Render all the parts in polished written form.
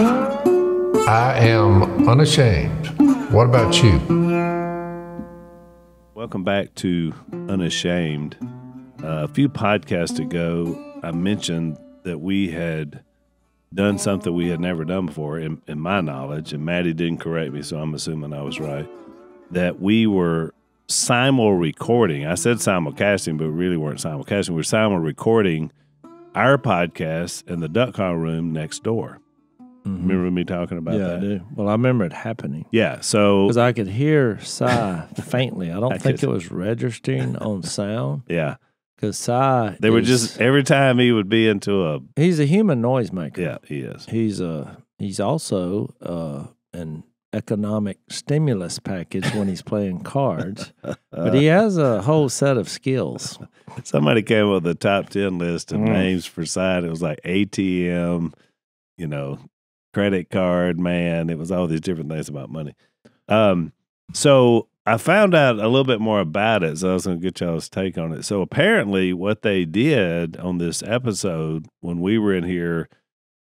I am unashamed. What about you? Welcome back to Unashamed. A few podcasts ago, I mentioned that we had done something we had never done before, in my knowledge, and Maddie didn't correct me, so I'm assuming I was right, that we were simul-recording. I said simulcasting, but we really weren't simulcasting. We were simul-recording our podcast in the duck call room next door. Mm-hmm. Remember me talking about that? Yeah, I do. Well, I remember it happening. Yeah, so... Because I could hear Cy faintly. I don't think it was registering on sound. Yeah. Because Cy... They were just... Every time he would be into a... He's a human noisemaker. Yeah, he is. He's also an economic stimulus package when he's playing cards. But he has a whole set of skills. Somebody came up with a top 10 list of names for Cy. It was like ATM, credit card man. It was all these different things about money. So I found out a little bit more about it, so I was going to get y'all's take on it. So apparently what they did on this episode when we were in here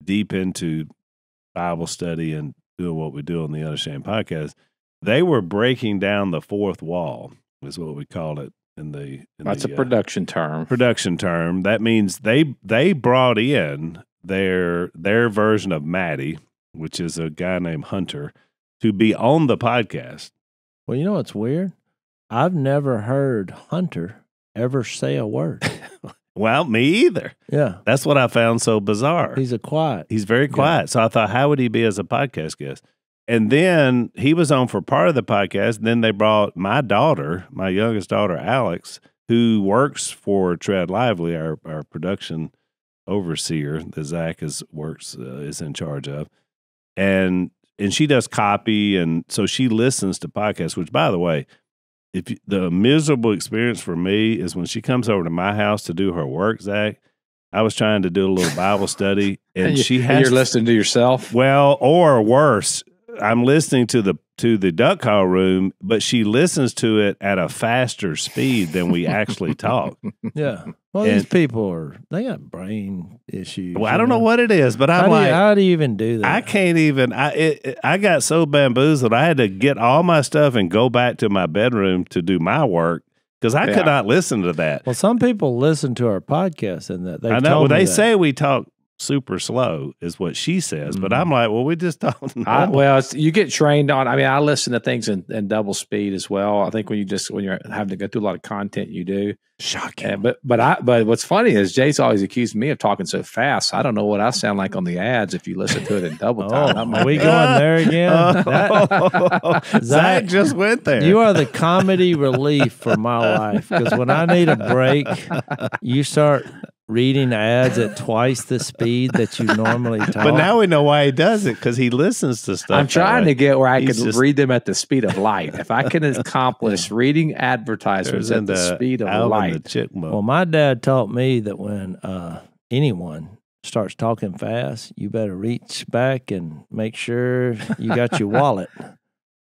deep into Bible study and doing what we do on the Unashamed podcast, they were breaking down the fourth wall, is what we call it. That's a production term. Production term. That means they brought in their version of Maddie, which is a guy named Hunter, to be on the podcast. Well, you know what's weird? I've never heard Hunter ever say a word. Well, me either. Yeah. That's what I found so bizarre. He's very quiet. Yeah. So I thought, how would he be as a podcast guest? And then he was on for part of the podcast. Then they brought my daughter, my youngest daughter, Alex, who works for Tread Lively, our production overseer that Zach is in charge of. And she does copy, and so she listens to podcasts, which, by the way, the miserable experience for me is when she comes over to my house to do her work, Zach. I was trying to do a little Bible study, and you're listening to yourself? Well, or worse, I'm listening to the duck call room, but she listens to it at a faster speed than we actually talk. Yeah. Well, these people they got brain issues. Well, I don't know what it is, but how do you even do that? I can't even. I got so bamboozled. I had to get all my stuff and go back to my bedroom to do my work because I could not listen to that. Well, some people listen to our podcast and that I know. Well, they say we talk super slow is what she says, but I'm like, well, we just don't know. You get trained on. I mean, I listen to things in double speed as well. I think when you're having to go through a lot of content, you do. Shocking. But what's funny is Jase always accused me of talking so fast. I don't know what I sound like on the ads if you listen to it in double time. Are we going there again? Zach just went there. You are the comedy relief for my life because when I need a break, you start reading ads at twice the speed that you normally talk. But now we know why he does it, because he listens to stuff. I'm trying to get where I can read them at the speed of light. If I can accomplish reading advertisements at the speed of light. Well, my dad taught me that when anyone starts talking fast, you better reach back and make sure you got your wallet.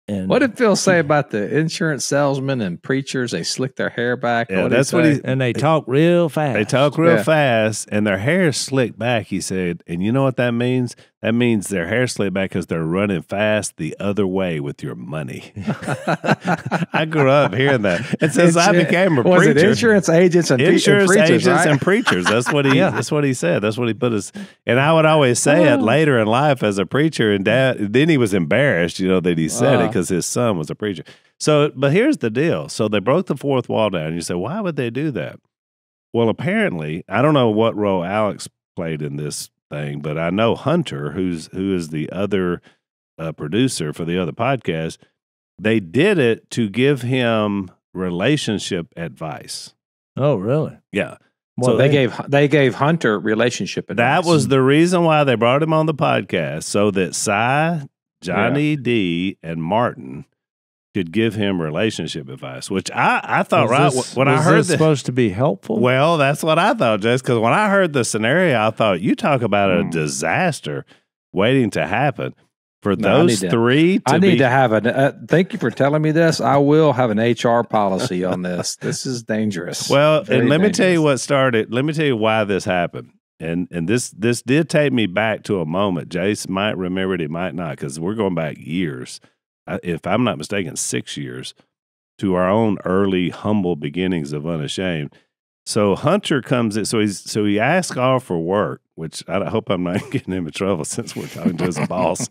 And what did Phil say about the insurance salesmen and preachers? They slick their hair back. Yeah, that's what and they talk real fast. They talk real fast, and their hair is slicked back, he said. And you know what that means? That means their hair slicked back because they're running fast the other way with your money. I grew up hearing that. And since I became a preacher. Was it insurance agents and preachers, right? and preachers. That's what he That's what he said. That's what he put us. And I would always say it later in life as a preacher, and then he was embarrassed, that he said it because his son was a preacher. So, but here's the deal. So they broke the fourth wall down. You say, why would they do that? Well, apparently, I don't know what role Alex played in this thing, but I know Hunter, who is the other producer for the other podcast, they did it to give him relationship advice. Oh, really? Yeah. Well, so they gave Hunter relationship advice. That was the reason why they brought him on the podcast, so that Cy, Johnny D, and Martin could give him relationship advice, which I thought when I heard this supposed to be helpful. Well, that's what I thought, Jess, because when I heard the scenario, I thought, you talk about a disaster waiting to happen for those three. I need to have thank you for telling me this. I will have an HR policy on this. This is dangerous. Well, and let me tell you what started. Let me tell you why this happened. And this did take me back to a moment. Jase might remember it, he might not, because we're going back years. If I'm not mistaken, 6 years to our own early humble beginnings of Unashamed. So Hunter comes in. So he asks off for work, which I hope I'm not getting him in trouble since we're talking to his boss.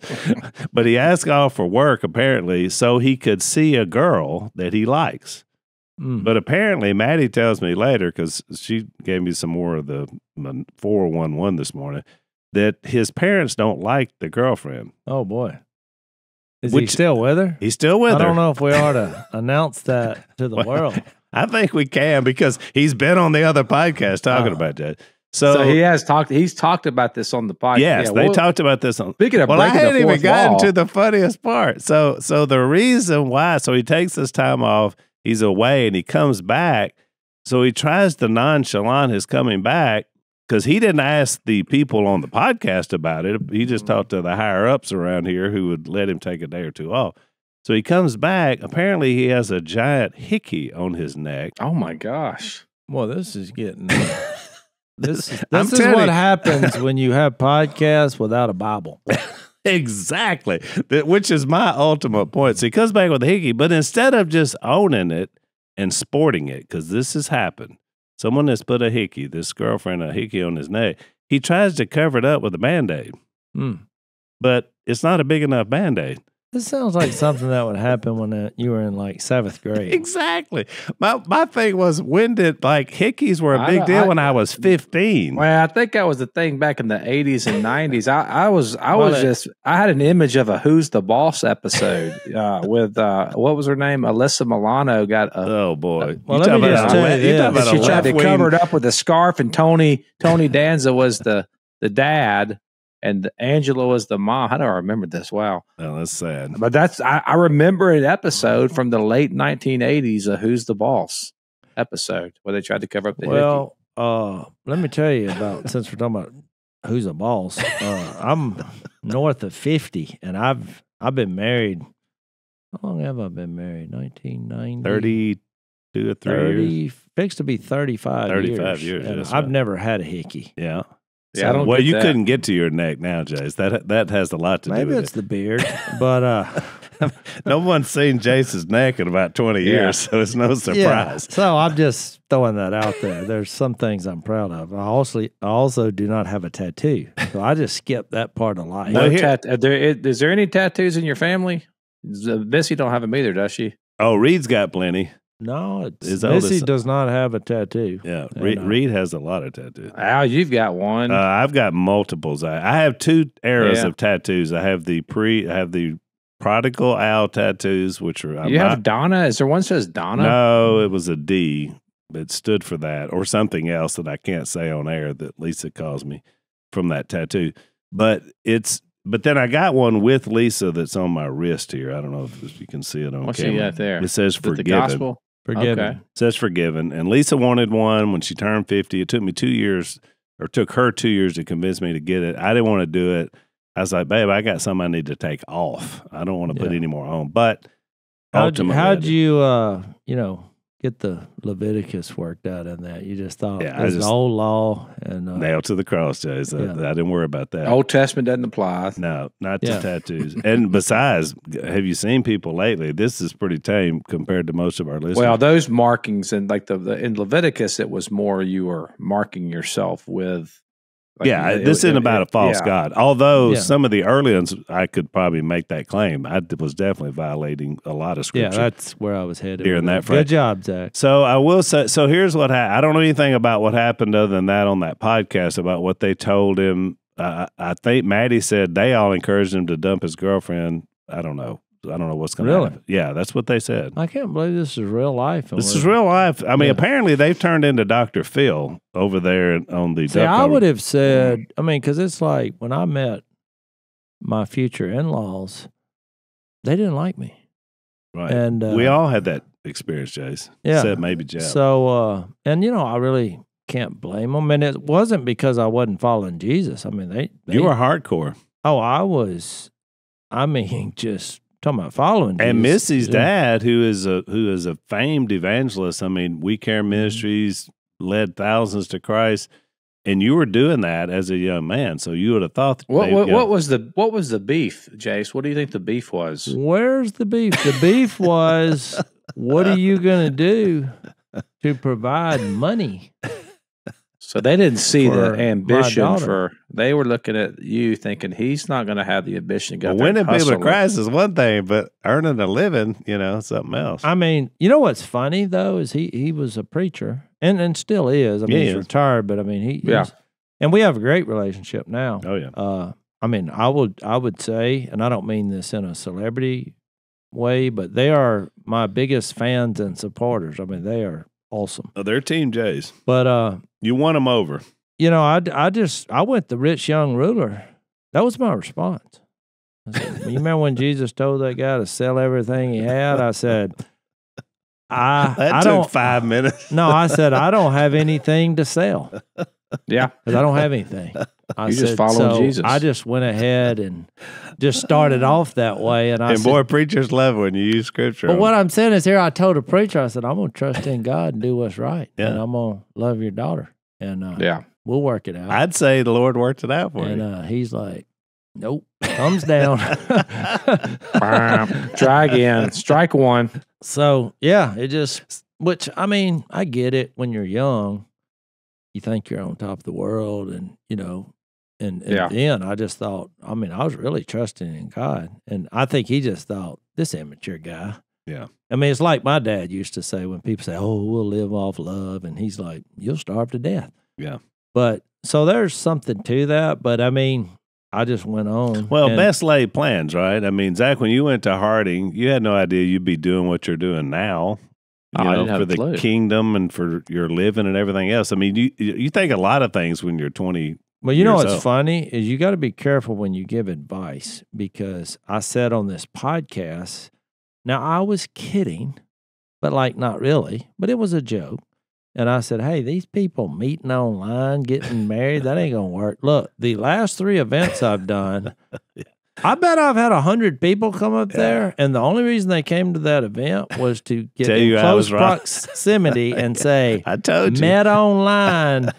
But he asked off for work apparently so he could see a girl that he likes. But apparently, Maddie tells me later, because she gave me some more of the 411 this morning, that his parents don't like the girlfriend. Oh, boy. Is he still with her? He's still with her. I don't know if we ought to announce that to the world. I think we can, because he's been on the other podcast talking about that. So he has talked. He's talked about this on the podcast. Yes, they talked about this on. Speaking of, I hadn't even gotten to the funniest part. So the reason why, so he takes this time off, he's away, and he comes back. So he tries to nonchalant his coming back because he didn't ask the people on the podcast about it. He just talked to the higher ups around here who would let him take a day or two off. So he comes back. Apparently, he has a giant hickey on his neck. Oh my gosh! Well, this is getting. This is what happens when you have podcasts without a Bible. Exactly, which is my ultimate point. So he comes back with a hickey, but instead of just owning it and sporting it, because this has happened, someone has put this girlfriend, a hickey on his neck, he tries to cover it up with a Band-Aid. But it's not a big enough Band-Aid. This sounds like something that would happen when you were in like 7th grade. Exactly. My thing was, when did hickeys were a big deal when I was 15? Well, I think that was the thing back in the 80s and 90s. I had an image of a Who's the Boss episode with what was her name? Alyssa Milano got a, oh boy. Well, let me just tell you, she tried to cover it up with a scarf, and Tony Danza was the dad. And Angela was the mom. How do I remember this? Wow. Oh, that's sad. But I remember an episode from the late 1980s, a Who's the Boss episode, where they tried to cover up the hickey. Let me tell you about, since we're talking about who's the boss, I'm north of 50, and I've been married. How long have I been married? 1990? 32 or 3 years. Fixed to be 35 years. 35 years. And Yes, I've never had a hickey. Yeah. Yeah, I don't well, get you that. couldn't get to your neck now, Jase. That has a lot to do Maybe with it's it. the beard, but no one's seen Jase's neck in about 20 years, so it's no surprise. yeah. So I'm just throwing that out there. There's some things I'm proud of. I also do not have a tattoo, so I just skipped that part of life. Is there any tattoos in your family? Missy don't have them either, does she? Oh, Reed's got plenty. No, His Missy oldest- does not have a tattoo. Yeah, And, Reed has a lot of tattoos. Al, you've got one. I've got multiples. I have two eras Yeah. of tattoos. I have the prodigal Al tattoos, which are you have Donna? Is there one that says Donna? No, it was a D. It stood for that, or something else that I can't say on air that Lisa calls me from that tattoo. But then I got one with Lisa that's on my wrist here. I don't know if you can see it on What's camera. she got there? It says Is it the forgiven. gospel? Forgiven. Okay. It says forgiven. And Lisa wanted one when she turned 50. It took me 2 years, or took her 2 years to convince me to get it. I didn't want to do it. I was like, babe, I got something I need to take off. I don't want to put any more on. But ultimately, How'd you get the Leviticus worked out in that? You just thought Yeah, it was the old law and nailed to the cross, Jase. I didn't worry about that. Old Testament doesn't apply. No, not to tattoos. And besides, have you seen people lately? This is pretty tame compared to most of our listeners. Well, those markings and like in Leviticus, it was more you were marking yourself with. This isn't about a false god. Although Yeah. some of the early ones, I could probably make that claim. I was definitely violating a lot of yeah, scripture. that's where I was headed. During with that it. phrase. Good job, Zach. So I will say, so here's what happened. I don't know anything about what happened other than that on that podcast about what they told him. I think Maddie said they all encouraged him to dump his girlfriend. I don't know what's going to Really? happen. Yeah, that's what they said. I can't believe this is real life. and This is we're- real life. I mean, Yeah. apparently they've turned into Dr. Phil over there on the See, I would have said, because it's like when I met my future in-laws, they didn't like me. Right. And we all had that experience, Jase. Yeah. Except maybe Jeff. So, I really can't blame them. And it wasn't because I wasn't following Jesus. I mean, they You were hardcore. Oh, I was. I mean, just talking about following Jesus. And Missy's dad, who is a famed evangelist. I mean, We Care Ministries led thousands to Christ. And you were doing that as a young man, so you would have thought. What was the beef, Jase? What do you think the beef was? Where's the beef? The beef was, what are you going to do to provide money? So they didn't see the ambition for. They were looking at you thinking he's not going to have the ambition to go. Winning people to Christ is one thing, but earning a living, something else. I mean, you know what's funny though is he was a preacher and still is. I mean, he's retired, but I mean he's, and we have a great relationship now. Oh yeah. I mean, I would say, and I don't mean this in a celebrity way, but they are my biggest fans and supporters. I mean, they are awesome. Oh, they're Team Jase. But you won them over. I went the rich young ruler. That was my response. I said, you remember when Jesus told that guy to sell everything he had? I said, that took 5 minutes. No, I said, I don't have anything to sell. Yeah. Because I don't have anything. You just following Jesus. I just went ahead and just started off that way. And boy, preachers love when you use scripture. But what I'm saying is here, I told a preacher, I said, I'm going to trust in God and do what's right. Yeah. And I'm going to love your daughter. And we'll work it out. I'd say the Lord worked it out for you. And he's like, nope, thumbs down. Try again. Strike one. So, yeah, which, I mean, I get it when you're young. You think you're on top of the world and, and then I just thought, I mean, I was really trusting in God. And I think he just thought, this immature guy. Yeah. I mean, it's like my dad used to say when people say, oh, we'll live off love. And he's like, you'll starve to death. Yeah. But so there's something to that. But I mean, I just went on. Well, best laid plans, right? I mean, Zach, when you went to Harding, you had no idea you'd be doing what you're doing now. For the kingdom and for your living and everything else. I mean, you think a lot of things when you're 20. Well, you know what's funny is you got to be careful when you give advice, because I said on this podcast, now I was kidding, but not really, but it was a joke. And I said, hey, these people meeting online, getting married, that ain't going to work. Look, the last 3 events I've done, I bet I've had 100 people come up there, and the only reason they came to that event was to get in close proximity and say, I told you. Met online,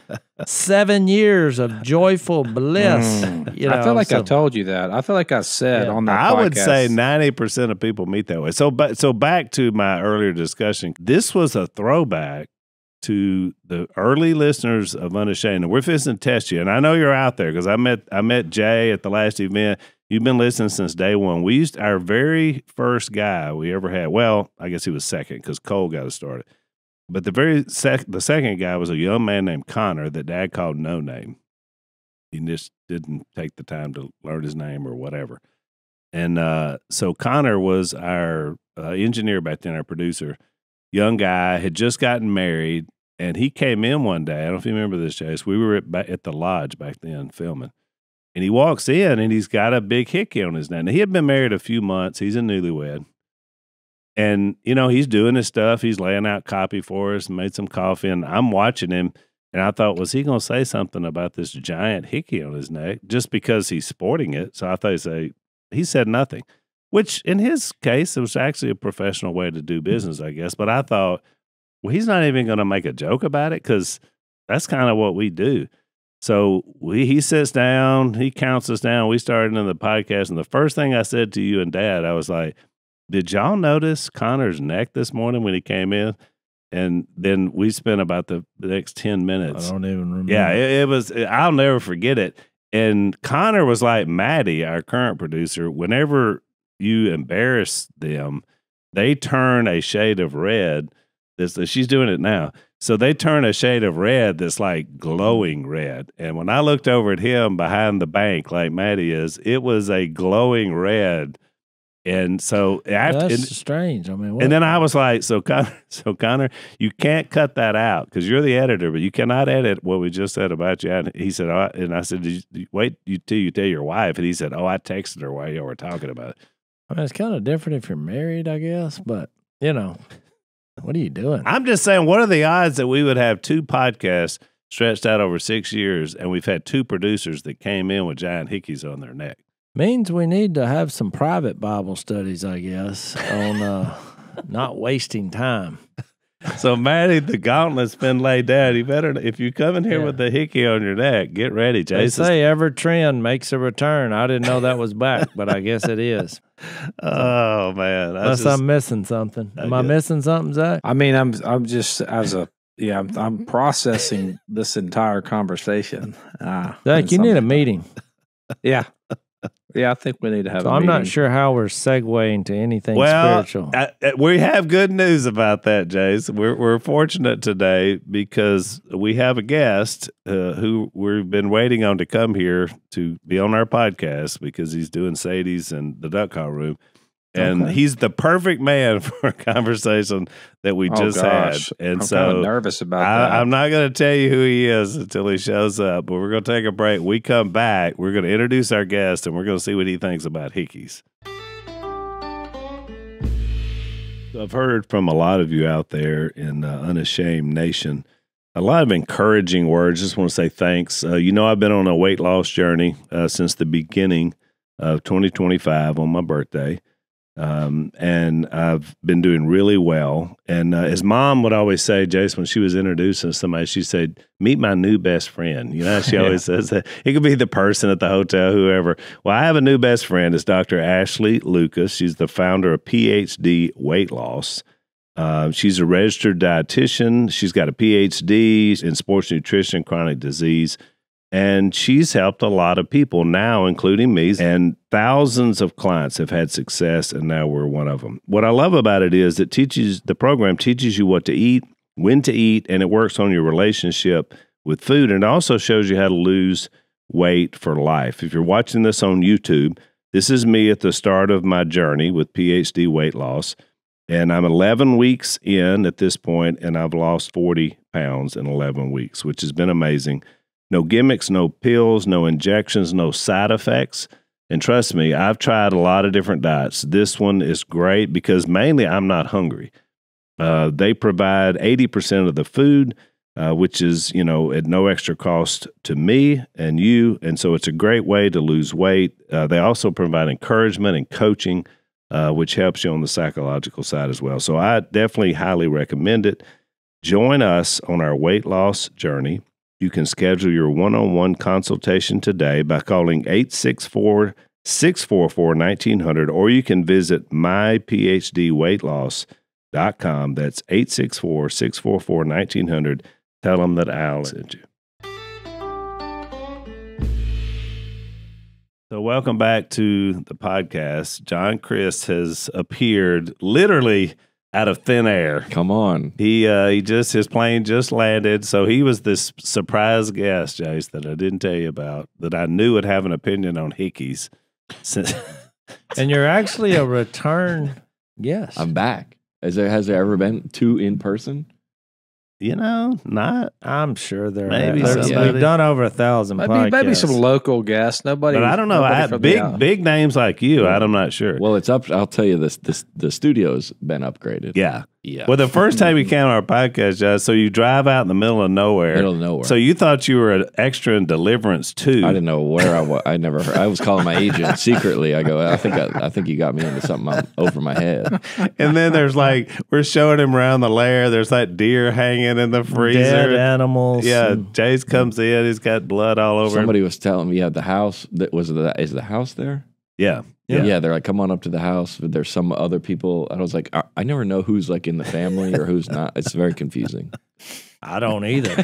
7 years of joyful bliss. I feel like I told you that. I feel like I said on that podcast. I would say 90% of people meet that way. So back to my earlier discussion, this was a throwback to the early listeners of Unashamed. And we're fixing to test you. And I know you're out there because I met Jay at the last event. You've been listening since day one. Our very first guy we ever had, well, I guess he was second because Cole got us started. But the second guy was a young man named Connor that Dad called No Name. He just didn't take the time to learn his name or whatever. And so Connor was our engineer back then, our producer. Young guy, had just gotten married, and he came in one day. I don't know if you remember this, Chase. We were at the lodge back then filming. And he walks in, and he's got a big hickey on his neck. Now, he had been married a few months. He's a newlywed. And, he's doing his stuff. He's laying out copy for us and made some coffee. And I'm watching him, and I thought, was he going to say something about this giant hickey on his neck just because he's sporting it? So I thought he said nothing, which in his case, it was actually a professional way to do business, I guess. But I thought, well, he's not even going to make a joke about it because that's kind of what we do. So he sits down, he counts us down. We started in the podcast, and the first thing I said to you and Dad, I was like, did y'all notice Connor's neck this morning when he came in? And then we spent about the next 10 minutes. I don't even remember. Yeah, it was, I'll never forget it. And Connor was like Maddie, our current producer. Whenever you embarrass them, they turn a shade of red. She's doing it now. So they turn a shade of red that's like glowing red. And when I looked over at him behind the bank, like Maddie is, it was a glowing red. And so that's strange. I mean, what? And then I was like, so Connor, you can't cut that out because you're the editor, but you cannot edit what we just said about you. And he said, and I said, wait till you tell your wife. And he said, I texted her while you were talking about it. I mean, it's kind of different if you're married, I guess, but what are you doing? I'm just saying, what are the odds that we would have 2 podcasts stretched out over 6 years, and we've had 2 producers that came in with giant hickeys on their neck? Means we need to have some private Bible studies, I guess, on not wasting time. So, Maddie, the gauntlet's been laid down. You better, if you come in here with the hickey on your neck, get ready, They Jason. say every trend makes a return. I didn't know that was back, but I guess it is. Oh man, Unless I'm missing something. Am I missing something, Zach? I mean, I'm just I'm processing this entire conversation. Zach, you need a meeting. Yeah. Yeah, I think we need to have So a I'm meeting. not sure how we're segueing to anything spiritual. We have good news about that, Jase. We're fortunate today because we have a guest who we've been waiting on to come here to be on our podcast because he's doing Sadie's and the Duck Call Room. And he's the perfect man for a conversation that we just had. And I'm so kind of nervous about that. I'm not going to tell you who he is until he shows up, but we're going to take a break. We come back. We're going to introduce our guest, and we're going to see what he thinks about hickeys. So I've heard from a lot of you out there in Unashamed Nation, a lot of encouraging words. Just want to say thanks. I've been on a weight loss journey since the beginning of 2025 on my birthday. And I've been doing really well. And as Mom would always say, Jason, when she was introducing somebody, she said, meet my new best friend. You know, she always says that. It could be the person at the hotel, whoever. Well, I have a new best friend. It's Dr. Ashley Lucas. She's the founder of PhD Weight Loss. She's a registered dietitian. She's got a PhD in sports nutrition, chronic disease. And she's helped a lot of people now, including me, and thousands of clients have had success, and now we're one of them. What I love about it is the program teaches you what to eat, when to eat, and it works on your relationship with food. And it also shows you how to lose weight for life. If you're watching this on YouTube, this is me at the start of my journey with PhD weight loss. And I'm 11 weeks in at this point, and I've lost 40 pounds in 11 weeks, which has been amazing. No gimmicks, no pills, no injections, no side effects. And trust me, I've tried a lot of different diets. This one is great because mainly I'm not hungry. They provide 80% of the food, which is, at no extra cost to me and you. And so it's a great way to lose weight. They also provide encouragement and coaching, which helps you on the psychological side as well. So I definitely highly recommend it. Join us on our weight loss journey. You can schedule your one-on-one consultation today by calling 864-644-1900, or you can visit myphdweightloss.com. That's 864-644-1900. Tell them that Al sent you. So welcome back to the podcast. John Crist has appeared literally out of thin air. Come on. His plane just landed. So he was this surprise guest, Jase, that I didn't tell you about, that I knew would have an opinion on hickeys. And you're actually a return guest. I'm back. Has there ever been two in person? Not. I'm sure there Maybe are. somebody. We've done over 1,000 podcasts. Maybe some local guests. Nobody. But I don't know. Big names like you, I'm not sure. Well, it's up. I'll tell you this. The studio's been upgraded. Yeah. Yeah. Well, the first time you came on our podcast, Josh, so you drive out in the middle of nowhere. So you thought you were an extra in Deliverance 2. I didn't know where I was. I never heard. I was calling my agent secretly. I go, I think you got me into something over my head. And then there's we're showing him around the lair. There's deer hanging in the freezer. Dead animals. Yeah. Jase comes in. He's got blood all over Somebody him. was telling me, the house, is the house there? Yeah. Yeah, they're like, come on up to the house. There's some other people. And I was like, I never know who's in the family or who's not. It's very confusing. I don't either.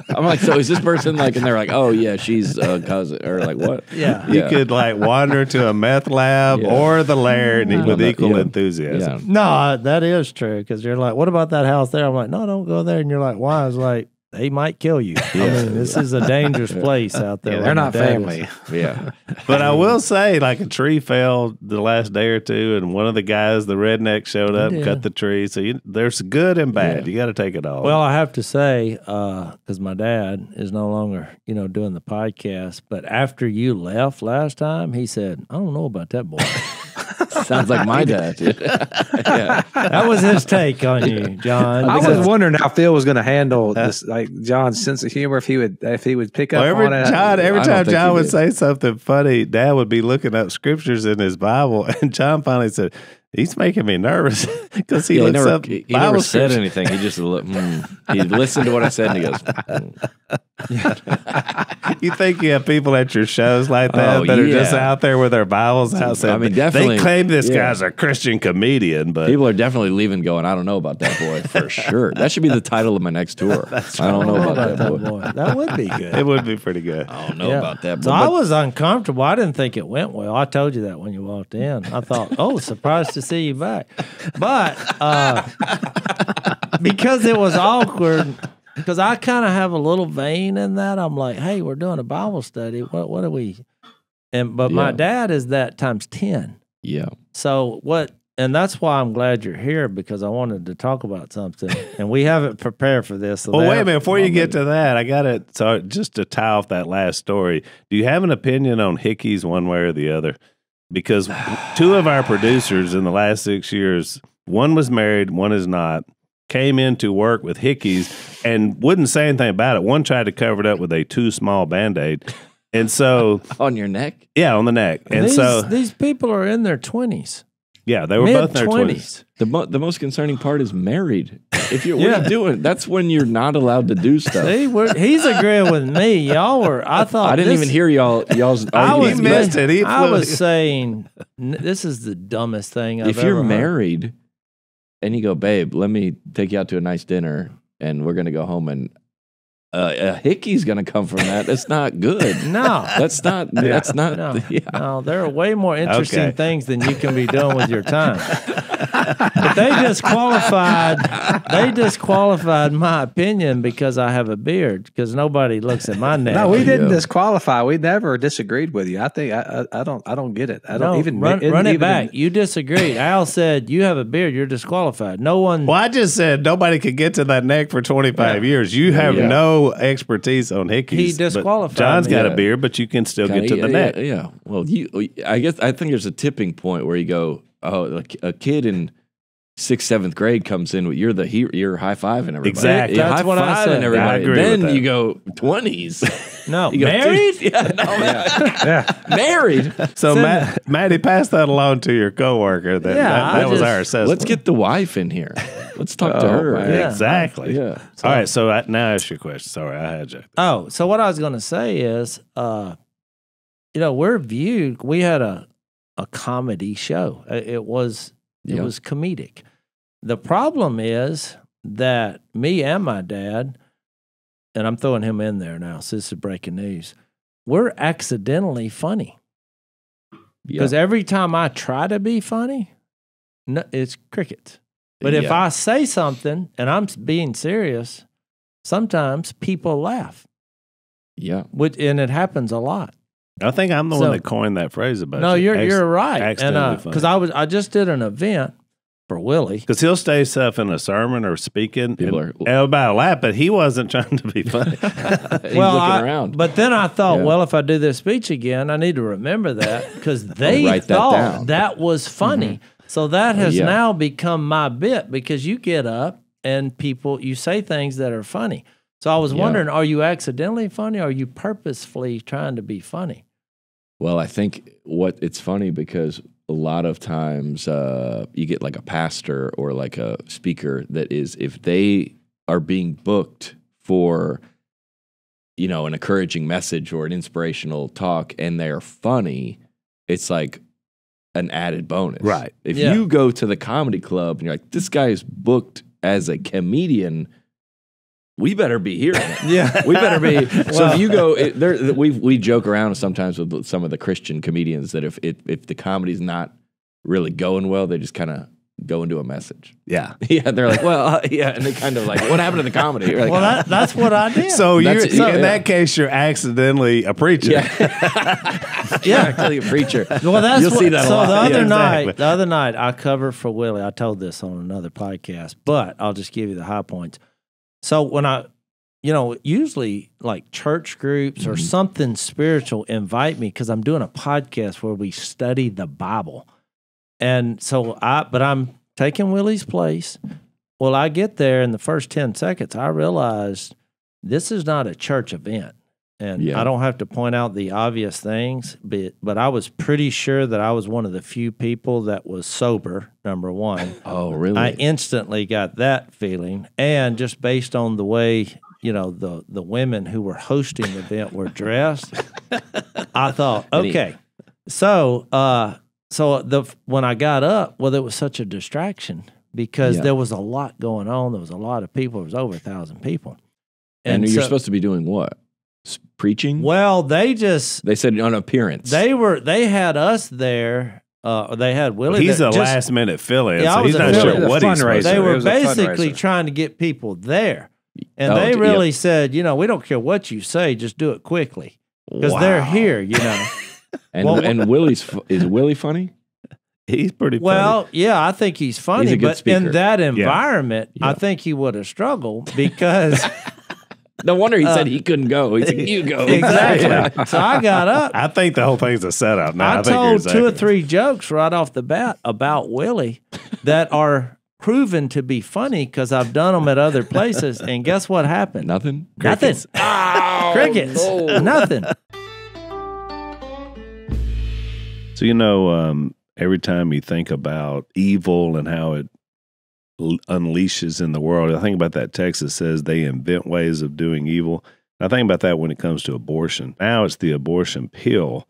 I'm like, so is this person and they're like, oh yeah, she's a cousin or what? Yeah. You could wander to a meth lab or the lair with equal enthusiasm. Yeah. No, that is true because you're like, what about that house there? I'm like, no, don't go there. And you're like, why? I was like, they might kill you. I mean, this is a dangerous place out there. Yeah, they're not family. Yeah. But I will say, a tree fell the last day or two, and one of the guys, the redneck, showed up and cut the tree. So there's good and bad. Yeah. You got to take it all. Well, I have to say, because my dad is no longer, doing the podcast, but after you left last time, he said, I don't know about that boy. Sounds like my dad. Yeah. That was his take on you, John. I was wondering how Phil was going to handle this, John's sense of humor, if he would pick up on it. Every time John would say something funny, Dad would be looking up scriptures in his Bible, and John finally said, He's making me nervous because he Yeah, looks up. he Bible never said scripture. anything. He just he listened to what I said and he goes, You think you have people at your shows like that that are just yeah. out there with their Bibles out? I mean, definitely. They claim this Yeah. guy's a Christian comedian, but People are definitely leaving going, I don't know about that boy for sure. That should be the title of my next tour. I don't know about that boy. That would be good. it would be pretty good. I don't know Yeah. about that boy. So I But was uncomfortable. I didn't think it went well. I told you that when you walked in. I thought, oh, surprised to see you back. But because it was awkward, because I kind of have a little vein in that. I'm like, hey, we're doing a Bible study. What are we? But my Yeah. dad is that times 10. yeah. So what? And that's why I'm glad you're here, because I wanted to talk about something, and we haven't prepared for this. So Well, wait a minute. Before you get to that, I got it. So just to tie off that last story, do you have an opinion on hickeys one way or the other? Because two of our producers in the last 6 years, one was married, one is not, came into work with hickeys and wouldn't say anything about it. One tried to cover it up with a too small Band-Aid. And so, On your neck? yeah, on the neck. And these people are in their 20s. yeah, they were both in their 20s. The most concerning part is married. If you're what are you doing? That's when you're not allowed to do stuff. See, he's agreeing with me. Y'all were. I thought I didn't even hear y'all's I was, argument. missed it. He I flew- was saying this is the dumbest thing I've If ever you're heard. married and you go, babe, let me take you out to a nice dinner and we're going to go home and a hickey's going to come from that. That's not good. No, That's not, that's not, no, yeah. no. There are way more interesting Okay. things than you can be doing with your time. But they disqualified my opinion because I have a beard, because nobody looks at my neck. No, we didn't Yeah. disqualify. We never disagreed with you. I think I don't get it. I don't No, even run it even- back. You disagreed. Al said you have a beard. You're disqualified. No one. Well, I just said nobody could get to that neck for 25 years. You have Yeah. no expertise on hickeys. He but disqualified John's me. got a Yeah. beard, but you can still get to the yeah, neck. Yeah. Well, I think there's a tipping point where you go, oh, like a kid in 6th, 7th grade comes in with you're high fiving everybody. Exactly. You're That's what I said. high-fiving everybody. I agree with Then that. you go 20s. No, You go, married. Yeah, no, married. So, Maddie, pass that along to your coworker. That Yeah, was I our just- assessment. Let's get the wife in here. Let's talk to her. man. Yeah. Exactly. Yeah. All right. So now ask your question. Sorry, I had you. Oh, so what I was going to say is, we're viewed. We had a comedy show. It was comedic. The problem is that me and my dad, and I'm throwing him in there now, so this is breaking news, we're accidentally funny. Because every time I try to be funny, no, it's crickets. But if Yeah. I say something and I'm being serious, sometimes people laugh, Yeah. and it happens a lot. I think I'm the So- one that coined that phrase about No, you. you're right. accidentally And funny. because I just did an event for Willie. Because he'll say stuff in a sermon or speaking People and about a laugh, but he wasn't trying to be funny. He's looking around. But then I thought, Yeah. well, if I do this speech again, I need to remember that because they write that thought down. that was funny. So that has Yeah. now become my bit, because you get up and you say things that are funny. So I was Yeah. wondering, are you accidentally funny, or are you purposefully trying to be funny? Well, I think it's funny because a lot of times you get like a pastor or like a speaker that is, if they are being booked for, an encouraging message or an inspirational talk and they're funny, it's like an added bonus. Right. If Yeah. you go to the comedy club and you're like, this guy is booked as a comedian, we better be hearing it. Yeah. We better be. So if you go, we joke around sometimes with some of the Christian comedians that if the comedy's not really going well, they just kind of go into a message. Yeah. Yeah, they're like, well, yeah, and they kind of like, what happened to the comedy? You're like, Well, that's what I did. So That's- in yeah. that case, you're accidentally a preacher. yeah, actually a preacher. Well, that's You'll what, see that a so lot. the other Yeah, night, exactly. the other night I covered for Willie. I told this on another podcast, but I'll just give you the high points. So when I, usually like church groups or something spiritual invite me because I'm doing a podcast where we study the Bible, and so I'm taking Willie's place. Well, I get there in the first 10 seconds, I realized this is not a church event. And I don't have to point out the obvious things, but I was pretty sure that I was one of the few people that was sober, number one. Oh, really? I instantly got that feeling. And just based on the way, you know, the women who were hosting the event were dressed, I thought, okay. So when I got up, well, there was such a distraction because there was a lot going on. There was a lot of people. There was over 1,000 people. And you're supposed to be doing what? Preaching? Well, they said on appearance. They had us there. They had Willie. He's a last minute fill-in, so he's not fill-in. sure what he's supposed to do. They were basically trying to get people there. And they really said, you know, we don't care what you say, just do it quickly. Because they're here, you know. And is Willie funny? He's pretty funny. Well, yeah, I think he's funny. He's a good but speaker. in that environment, I think he would have struggled because... No wonder he said he couldn't go. He said, you go. Exactly. So I got up. I think the whole thing's a setup. No, I told two or three jokes right off the bat about Willie that are proven to be funny because I've done them at other places. And guess what happened? Nothing? Crickets. Crickets. No. Nothing. So, you know, every time you think about evil and how it unleashes in the world, I think about that text that says they invent ways of doing evil. I think about that when it comes to abortion. Now it's the abortion pill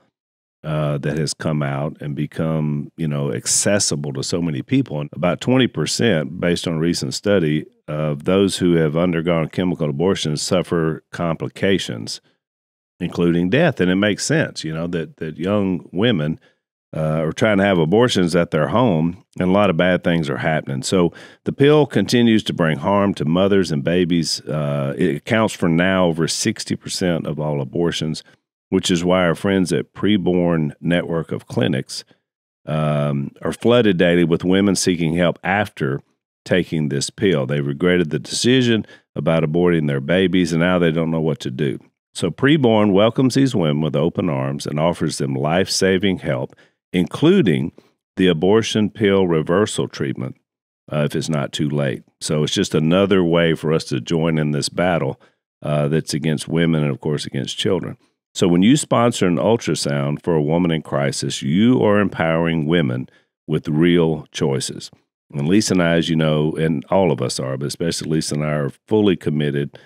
that has come out and become, you know, accessible to so many people. And about 20%, based on a recent study, of those who have undergone chemical abortions suffer complications, including death. And it makes sense, you know, that young women are trying to have abortions at their home, and a lot of bad things are happening. So the pill continues to bring harm to mothers and babies. It accounts for now over 60% of all abortions, which is why our friends at Preborn Network of Clinics are flooded daily with women seeking help after taking this pill. They regretted the decision about aborting their babies, and now they don't know what to do. So Preborn welcomes these women with open arms and offers them life-saving help, including the abortion pill reversal treatment if it's not too late. So it's just another way for us to join in this battle that's against women and, of course, against children. So when you sponsor an ultrasound for a woman in crisis, you are empowering women with real choices. And Lisa and I, as you know, and all of us are, but especially Lisa and I, are fully committed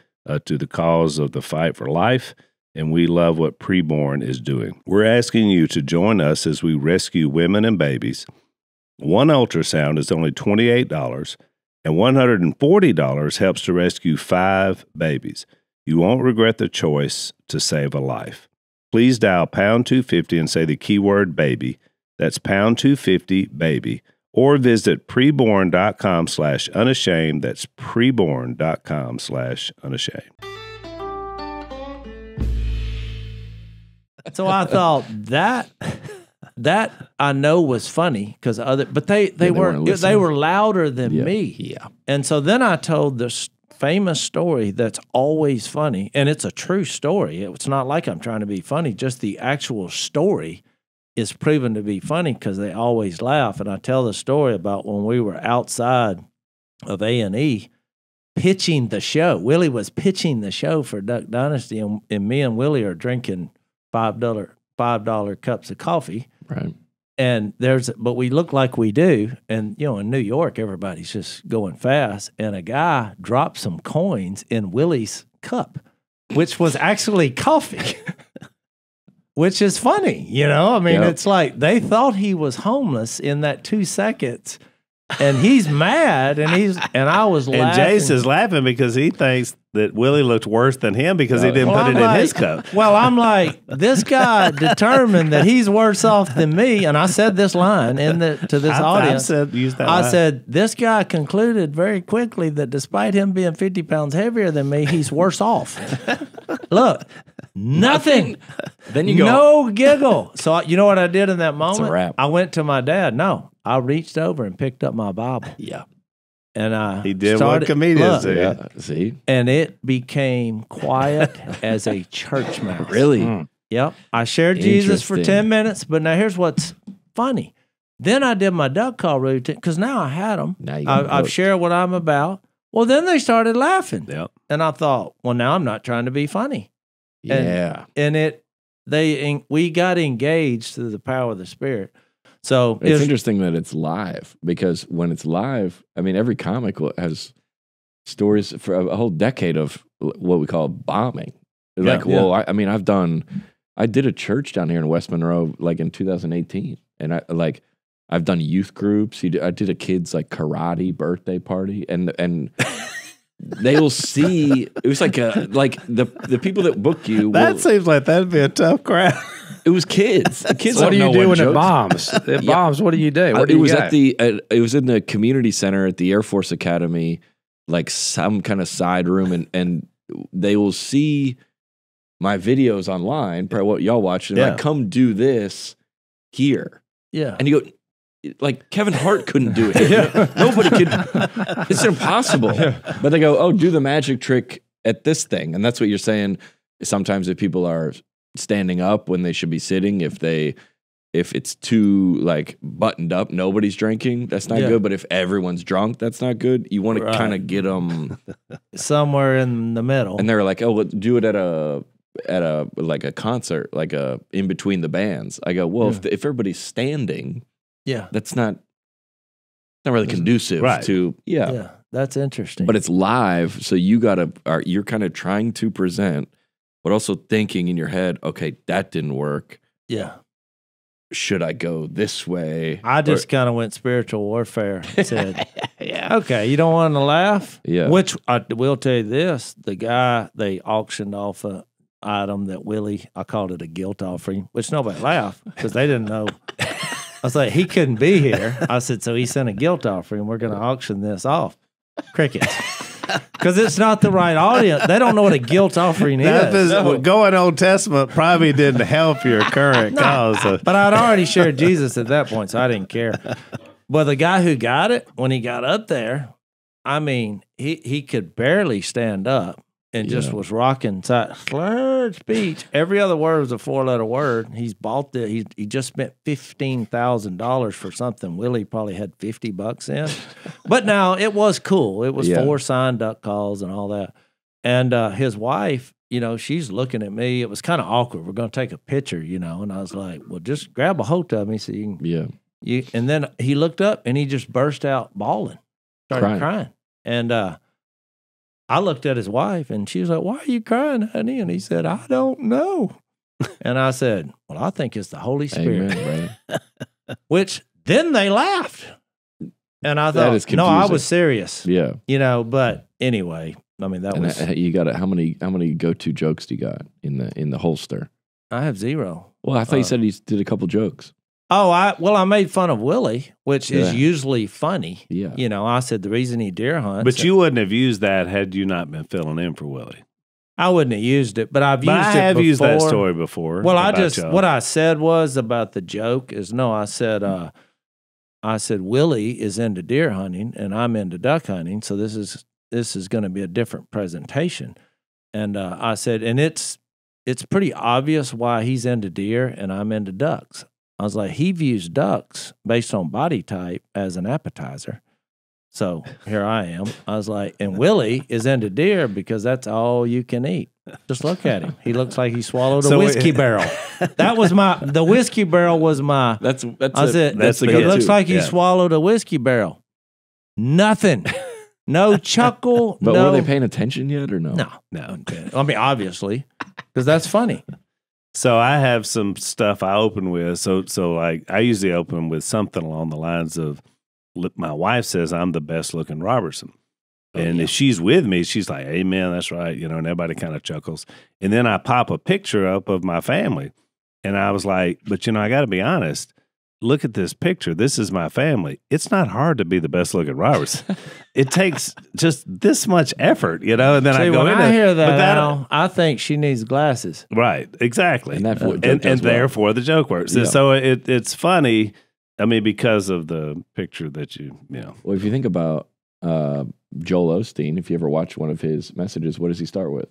to the cause of the fight for life, and we love what Preborn is doing. We're asking you to join us as we rescue women and babies. One ultrasound is only $28, and $140 helps to rescue 5 babies. You won't regret the choice to save a life. Please dial pound 250 and say the keyword baby. That's pound 250 baby. Or visit preborn.com/unashamed. That's preborn.com/unashamed. So I thought that I know was funny because but they were louder than me. Yeah. And so then I told this famous story that's always funny, and it's a true story. It's not like I'm trying to be funny. Just the actual story is proven to be funny because they always laugh. And I tell the story about when we were outside of A&E pitching the show. Willie was pitching the show for Duck Dynasty, and me and Willie are drinking $5 cups of coffee. Right. And but we look like we do. And, you know, in New York, everybody's just going fast. And a guy dropped some coins in Willie's cup, which was actually coffee, which is funny. You know, I mean, It's like they thought he was homeless in that 2 seconds. And he's mad, and I was laughing. And Jase is laughing because he thinks that Willie looked worse than him because he didn't put it in his cup. Well, I'm like, this guy determined that he's worse off than me, and I said this line to this audience. I said, this guy concluded very quickly that despite him being 50 pounds heavier than me, he's worse off. Look, nothing. Then you go, no giggle. So you know what I did in that moment? It's a wrap. I went to my dad. No, I reached over and picked up my Bible. Yeah. And he did what comedians do. Yeah, see? And it became quiet as a church mouse. Really? Yep. I shared Jesus for 10 minutes, but now here's what's funny. Then I did my duck call routine because now I had them. I've shared what I'm about. Well, then they started laughing. Yep. And I thought, well, now I'm not trying to be funny. Yeah. And we got engaged through the power of the Spirit. So It's interesting that it's live, because when it's live, I mean, every comic has stories for a whole decade of what we call bombing. Like, well, I did a church down here in West Monroe, like in 2018. And I've done youth groups. I did a kid's like karate birthday party, and they will see. It was like the people that book you. That seems like that'd be a tough crowd. It was kids. The kids. What do you do when it bombs? It Yeah. bombs. What do you do? It was at it was in the community center at the Air Force Academy, like some kind of side room, and they will see my videos online, probably what y'all watch, and like, come do this here. Yeah. And you go, like, Kevin Hart couldn't do it. Nobody could. It's impossible. But they go, oh, do the magic trick at this thing. And that's what you're saying. Sometimes if people are standing up when they should be sitting, if it's too like buttoned up, nobody's drinking, that's not good. But if everyone's drunk, that's not good. You want to kind of get them somewhere in the middle. And they're like, oh, let's do it at a like a concert, like in between the bands. I go, well, if everybody's standing, that's not really conducive to Yeah, that's interesting. But it's live, so you're kind of trying to present, but also thinking in your head, okay, that didn't work. Yeah. Should I go this way? I just kind of went spiritual warfare and said, okay, you don't want to laugh? Yeah. Which I will tell you this, the guy, they auctioned off a item that Willie, I called it a guilt offering, which nobody laughed because they didn't know. I was like, he couldn't be here. I said, so he sent a guilt offering. We're going to auction this off. Crickets. Because it's not the right audience. They don't know what a guilt offering is. Going Old Testament probably didn't help your current cause. But I'd already shared Jesus at that point, so I didn't care. But the guy who got it, when he got up there, I mean, he could barely stand up and just was rocking slurred speech. Every other word was a 4-letter word. He's bought he just spent $15,000 for something. Willie probably had $50 in. But now it was cool. It was 4 signed duck calls and all that. And his wife, she's looking at me. It was kind of awkward. We're going to take a picture, and I was like, well, just grab a hold of me so you can. And then he looked up and he just burst out bawling, started crying. And I looked at his wife and she was like, why are you crying, honey? And he said, I don't know. And I said, well, I think it's the Holy Spirit. Amen, Which then they laughed. And I thought, no, I was serious. Yeah. But anyway, I mean, that was. You got it. How many go-to jokes do you got in the holster? I have 0. Well, I thought you said he did a couple jokes. Oh, I made fun of Willie, which is usually funny. Yeah. I said the reason he deer hunts. But you wouldn't have used that had you not been filling in for Willie. I wouldn't have used it, but I've used it before. I have used that story before. Well, what I said was about the joke is I said Willie is into deer hunting and I'm into duck hunting, so this is going to be a different presentation. And I said, and it's pretty obvious why he's into deer and I'm into ducks. I was like, he views ducks based on body type as an appetizer. So here I am. I was like, and Willie is into deer because that's all you can eat. Just look at him. He looks like he swallowed a whiskey barrel. That was the whiskey barrel was my. That's it. That's it looks like he swallowed a whiskey barrel. Nothing. No chuckle. But were they paying attention yet or no? No. I mean, obviously, because that's funny. So I have some stuff I open with. So like I usually open with something along the lines of, my wife says I'm the best looking Robertson. And if she's with me, she's like, amen, that's right. And everybody kind of chuckles. And then I pop a picture up of my family. And I was like, but I got to be honest. Look at this picture. This is my family. It's not hard to be the best looking Robertson. It takes just this much effort, and then I go in. I hear that, I think she needs glasses. Right, exactly. And therefore the joke works. Yeah. So it's funny, I mean, because of the picture that Well, if you think about Joel Osteen, if you ever watch one of his messages, what does he start with?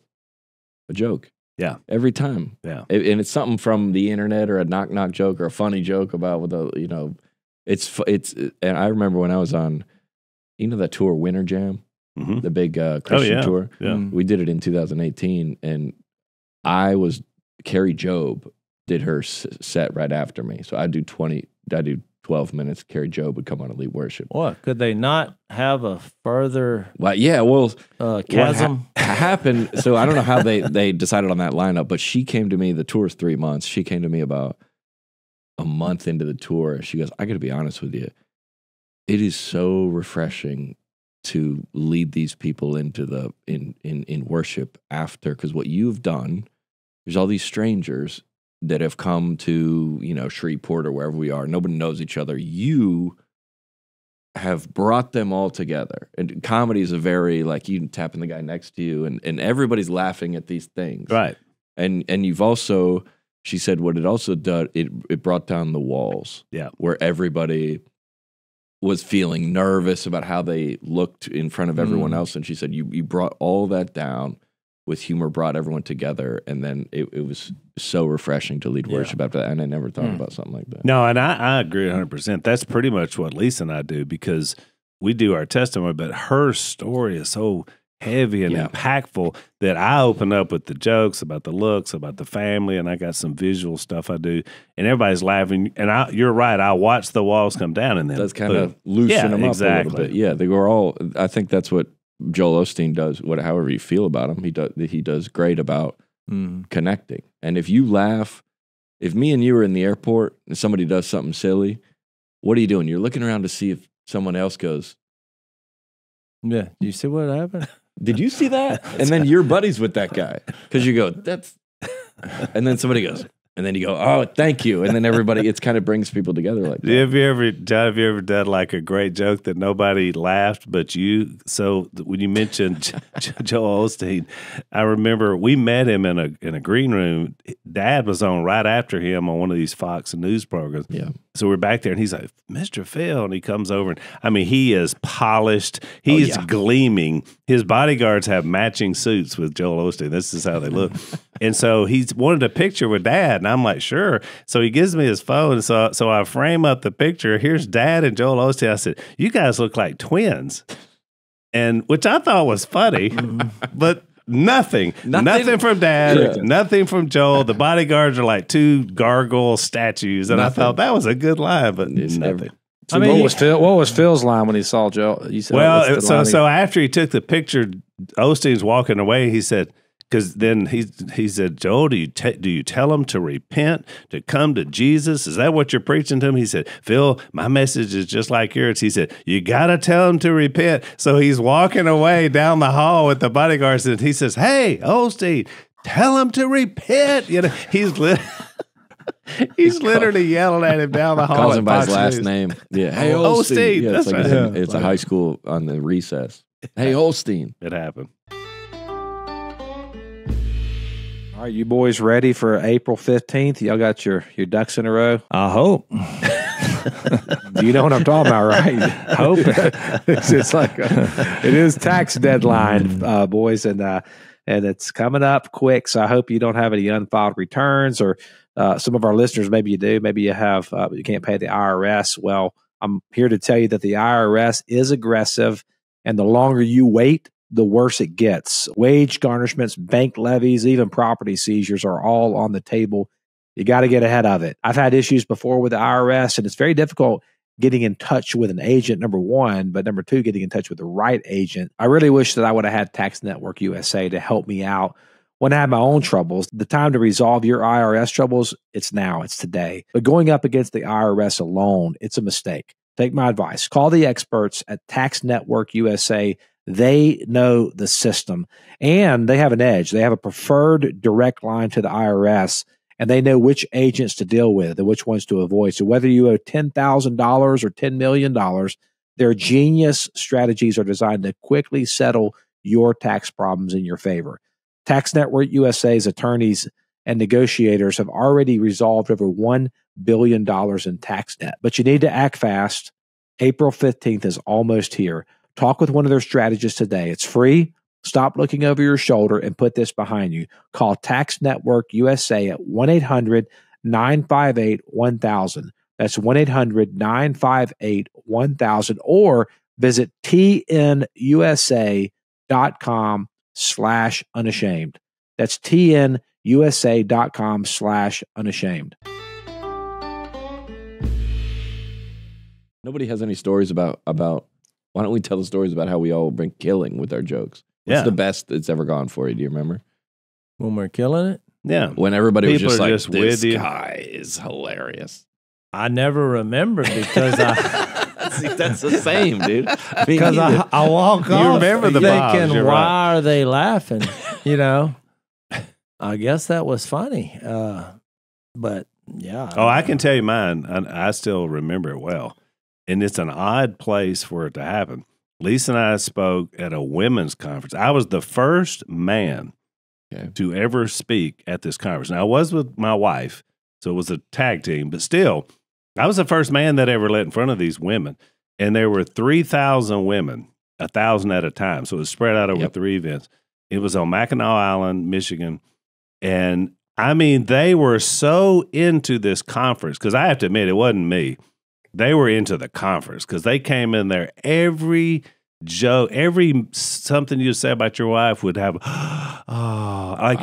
A joke. Yeah. Every time. Yeah. And it's something from the internet or a knock joke or a funny joke about it's and I remember when I was on, that tour Winter Jam, the big Christian tour. Yeah. We did it in 2018 and Carrie Job did her set right after me. So I do 12 minutes. Carrie Job would come on and lead worship. What? Could they not have a further Well, yeah, well, chasm? what happened, so I don't know how they decided on that lineup, but she came to me, the tour's 3 months. She came to me about a month into the tour. She goes, I got to be honest with you. It is so refreshing to lead these people into in worship after, because what you've done, there's all these strangers that have come to, Shreveport or wherever we are. Nobody knows each other. You have brought them all together. And comedy is a very, like, you tapping the guy next to you, and everybody's laughing at these things. Right. And you've also, she said, what it also did, it brought down the walls. Yeah. Where everybody was feeling nervous about how they looked in front of everyone else. And she said, you brought all that down with humor, brought everyone together. And then it was so refreshing to lead worship after that. And I never thought about something like that. No, and I agree 100%. That's pretty much what Lisa and I do, because we do our testimony, but her story is so heavy and impactful that I open up with the jokes about the looks, about the family, and I got some visual stuff I do, and everybody's laughing. And you're right, I watch the walls come down, and then that's kind of loosen them up a little bit. Yeah, they were all. I think that's what Joel Osteen does. However you feel about him, he does great about connecting. And if you laugh, if me and you are in the airport and somebody does something silly, what are you doing? You're looking around to see if someone else goes, Yeah. Do you see what happened? did you see that? And then you're buddies with that guy because you go, that's, and then somebody goes, and then you go, oh, thank you. And then everybody, it kind of brings people together like that. Have you ever done like a great joke that nobody laughed but you? So when you mentioned Joel Osteen, I remember we met him in a green room. Dad was on right after him on one of these Fox News programs. Yeah. So we're back there, and he's like, Mr. Phil, and he comes over, and I mean, he is polished. He's gleaming. His bodyguards have matching suits with Joel Osteen. This is how they look. And so he's wanted a picture with Dad, and I'm like, sure. So he gives me his phone, so I frame up the picture. Here's Dad and Joel Osteen. I said, you guys look like twins, and which I thought was funny, but nothing from Dad, nothing from Joel. The bodyguards are like two gargoyle statues, and I thought that was a good line, but nothing. So what was Phil's line when he saw Joel? You said, well, so after he took the picture, Osteen's walking away. He said, because then he said, Joel, do you tell him to repent, to come to Jesus? Is that what you're preaching to him? He said, Phil, my message is just like yours. He said, you got to tell him to repent. So he's walking away down the hall with the bodyguards, and he says, hey, Osteen, tell him to repent. He's literally yelling at him down the hall. Calls him by his last name. Yeah. Hey, Osteen. Yeah, it's a high school on the recess. Hey, Osteen. It happened. All right, you boys ready for April 15th? Y'all got your ducks in a row? I hope. You know what I'm talking about, right? Hope. It's just like it is tax deadline, boys, and it's coming up quick. So I hope you don't have any unfiled returns, or some of our listeners, maybe you do, maybe you have, but you can't pay the IRS. Well, I'm here to tell you that the IRS is aggressive, and the longer you wait, the worse it gets. Wage garnishments, bank levies, even property seizures are all on the table. You got to get ahead of it. I've had issues before with the IRS, and it's very difficult getting in touch with an agent, number one, but number two, getting in touch with the right agent. I really wish that I would have had Tax Network USA to help me out when I had my own troubles. The time to resolve your IRS troubles, it's now, it's today. But going up against the IRS alone, it's a mistake. Take my advice. Call the experts at Tax Network USA. They know the system, and they have an edge. They have a preferred direct line to the IRS, and they know which agents to deal with and which ones to avoid. So whether you owe $10,000 or $10 million, their genius strategies are designed to quickly settle your tax problems in your favor. Tax Network USA's attorneys and negotiators have already resolved over $1 billion in tax debt. But you need to act fast. April 15th is almost here. Talk with one of their strategists today. It's free. Stop looking over your shoulder and put this behind you. Call Tax Network USA at 1-800-958-1000. That's 1-800-958-1000, or visit tnusa.com/unashamed. That's tnusa.com/unashamed. USA.com/unashamed. Nobody has any stories about. Why don't we tell the stories about how we all been killing with our jokes? What's the best that's ever gone for you? Do you remember? When we're killing it? Yeah. When everybody People was are just like, just this with you. guy is hilarious. I never remember because See, that's the same, dude. because I walk off remember the bombs, thinking, you're why right. are they laughing? You know, I guess that was funny. But yeah. Oh, I can tell you mine. I still remember it well. And it's an odd place for it to happen. Lisa and I spoke at a women's conference. I was the first man to ever speak at this conference. Now, I was with my wife, so it was a tag team, but still, I was the first man that ever led in front of these women. And there were 3,000 women, 1,000 at a time. So it was spread out over 3 events. It was on Mackinac Island, Michigan. And I mean, they were so into this conference, because I have to admit, it wasn't me. They were into the conference because they came in there. Every joke, every something you said about your wife would have,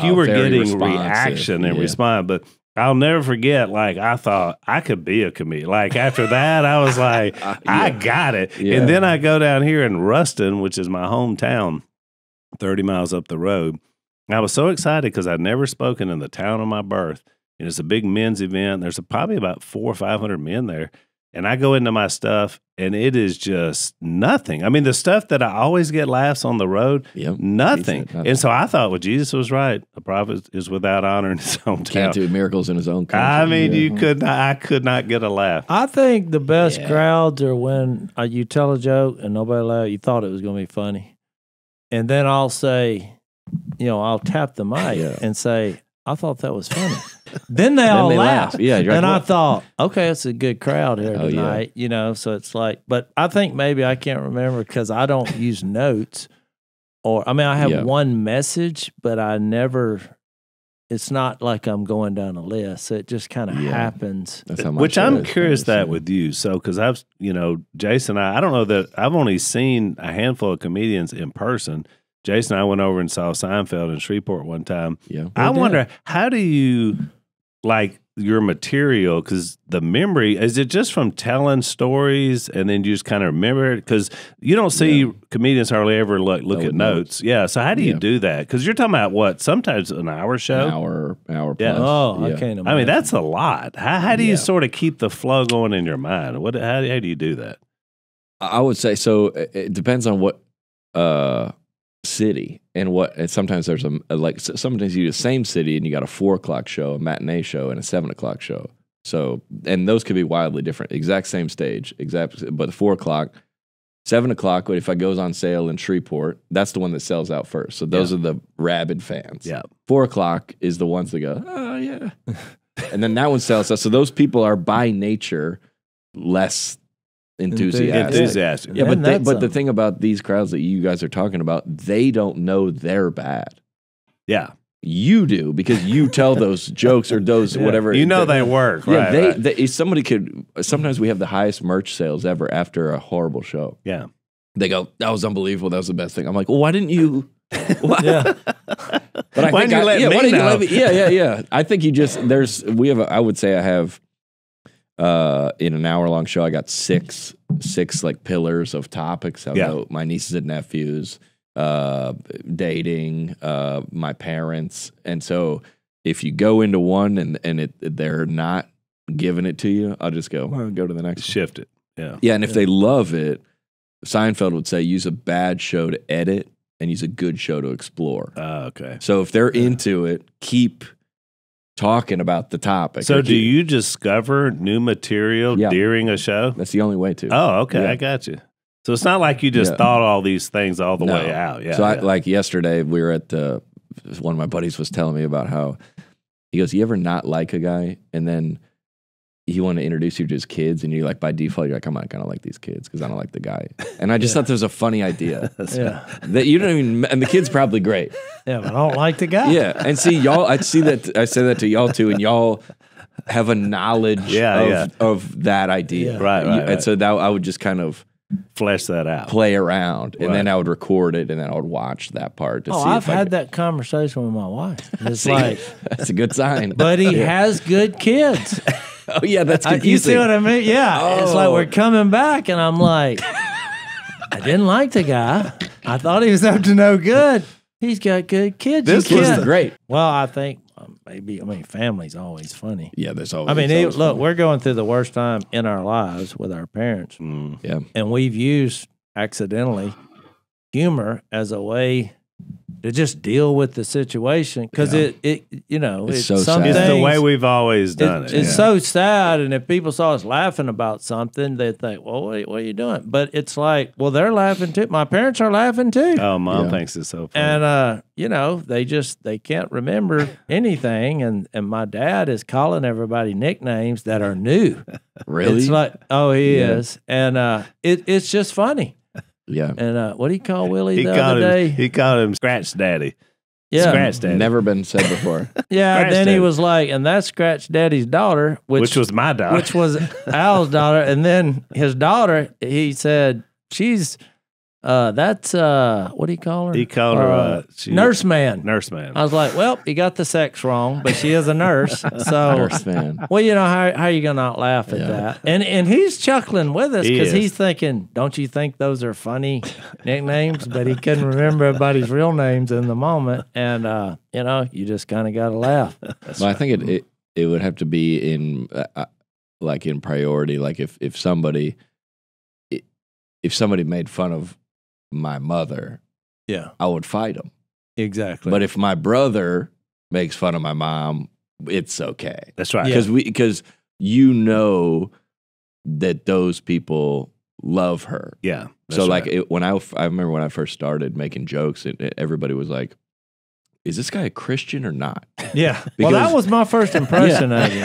you were getting reaction and response. But I'll never forget, like, I thought I could be a comedian. Like, after that, I was like, I got it. Yeah. And then I go down here in Ruston, which is my hometown, 30 miles up the road. I was so excited because I'd never spoken in the town of my birth. And it's a big men's event. There's probably about 400 or 500 men there. And I go into my stuff, and it is just nothing. I mean, the stuff that I always get laughs on the road, nothing. And so I thought, well, Jesus was right. A prophet is without honor in his hometown. Can't do miracles in his own country. I mean, I could not get a laugh. I think the best crowds are when you tell a joke and nobody laughs. You thought it was going to be funny. And then I'll say, I'll tap the mic and say, I thought that was funny. Then they all laugh. Yeah, you're like, and I what? thought, okay, it's a good crowd here tonight, so it's like, but I think maybe I can't remember because I don't use notes I have one message, but I never, it's not like I'm going down a list. So it just kind of happens. That's how my Which show I'm is, curious kind that of, with you. So, because I've, Jase and I don't know that I've only seen a handful of comedians in person. Jase and I went over and saw Seinfeld in Shreveport one time. Yeah. I wonder, how do you like your material? Because the memory, is it just from telling stories and then you just kind of remember it? Because you don't see comedians hardly ever look at notes. Yeah. So how do you do that? Because you're talking about what? Sometimes an hour show? An hour plus. Yeah. Oh, I can't imagine. I mean, that's a lot. How do you sort of keep the flow going in your mind? How do you do that? I would say, so it depends on what city and sometimes there's sometimes you do the same city and you got a 4 o'clock show, a matinee show, and a 7 o'clock show. So, and those could be wildly different, exact same stage, but 4 o'clock, 7 o'clock, if it goes on sale in Shreveport, that's the one that sells out first. So those are the rabid fans. Yeah. 4 o'clock is the ones that go, oh yeah. And then that one sells out. So those people are by nature less enthusiastic. Yeah, but the thing about these crowds that you guys are talking about, they don't know they're bad. Yeah. You do, because you tell those jokes or those whatever. They work. Yeah, right. Sometimes we have the highest merch sales ever after a horrible show. Yeah. They go, that was unbelievable. That was the best thing. I'm like, well, why didn't you? Yeah. But I why didn't you let me know? Yeah. I think I would say I have, in an hour-long show, I got six like pillars of topics. I know my nieces and nephews, dating, my parents, and so if you go into one and they're not giving it to you, I'll just go to the next. Shift it. Yeah, yeah. And if they love it, Seinfeld would say use a bad show to edit and use a good show to explore. Okay. So if they're into it, keep talking about the topic. So do you discover new material during a show? That's the only way to. Oh, okay. Yeah. I got you. So it's not like you just thought all these things all the way out. Yeah. So like yesterday, we were at one of my buddies was telling me about how he goes, you ever not like a guy and then he wanted to introduce you to his kids and you're like, by default, you're like, I'm not going to like these kids because I don't like the guy. And I just thought there was a funny idea. That you don't even, and the kid's probably great. Yeah, but I don't like the guy. Yeah. And see, y'all, I say that to y'all too, and y'all have a knowledge of that idea. Right. And so that I would just kind of flesh that out. play around, and Right. then I would record it, and then I would watch that part to see. I've if I had could- that conversation with my wife. It's See, like, that's a good sign. but he has good kids. Oh yeah, that's You confusing. see what I mean? Yeah. It's like Oh. we're coming back, and I'm like, I didn't like the guy. I thought he was up to no good. He's got good kids. This You was can't- great. Well, I think family's always funny. Yeah, there's always. I mean, it's always look, fun. we're going through the worst time in our lives with our parents, Yeah, and we've used accidentally humor as a way to just deal with the situation because Yeah. it's so some sad. It's the things- way we've always done it. It's yeah. so sad, and if people saw us laughing about something, they'd think, "Well, what are you doing?" But it's like, well, they're laughing too. My parents are laughing too, Oh, Mom Yeah. thinks it's so funny. and they can't remember anything. And my dad is calling everybody nicknames that are new. really. It's like, oh, he Yeah. is, and it's just funny. yeah, And what do you call Willie he the called other day? he called him Scratch Daddy. Yeah, Scratch Daddy. never been said before. yeah. Scratch Then he Daddy. was like, and that's Scratch Daddy's daughter, Which was my dog. which was Al's daughter, and then his daughter, he said, she's that's what do you call her? he called her Nurseman. Nurseman. I was like, well, you got the sex wrong, but she is a nurse. So, Nurse man. well, how are you gonna not laugh at Yeah. that? And he's chuckling with us He because is. he's thinking, don't you think those are funny nicknames? But he couldn't remember everybody's real names in the moment, and you just kind of got to laugh. Well, I think it would have to be in like in priority. Like if somebody made fun of my mother, Yeah, I would fight him. exactly. But if my brother makes fun of my mom, it's okay. That's right. Because you know that those people love her. Yeah. So that's like right. I remember when I first started making jokes, everybody was like, "Is this guy a Christian or not?" yeah, well, that because- was my first impression of you.